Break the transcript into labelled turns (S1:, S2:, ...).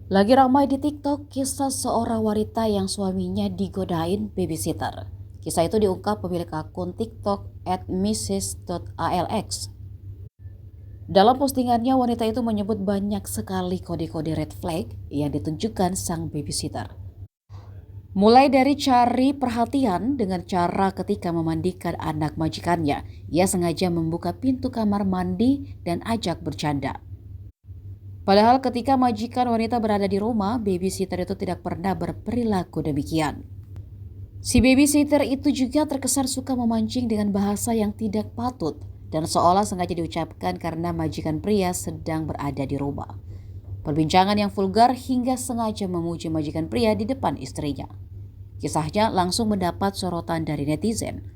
S1: Lagi ramai di TikTok kisah seorang wanita yang suaminya digodain babysitter. Kisah itu diungkap pemilik akun TikTok @mrs.alx. Dalam postingannya, wanita itu menyebut banyak sekali kode-kode red flag yang ditunjukkan sang babysitter. Mulai dari cari perhatian dengan cara ketika memandikan anak majikannya, ia sengaja membuka pintu kamar mandi dan ajak bercanda. Padahal ketika majikan wanita berada di rumah, babysitter itu tidak pernah berperilaku demikian. Si babysitter itu juga terkesan suka memancing dengan bahasa yang tidak patut dan seolah sengaja diucapkan karena majikan pria sedang berada di rumah. Perbincangan yang vulgar hingga sengaja memuji majikan pria di depan istrinya. Kisahnya langsung mendapat sorotan dari netizen.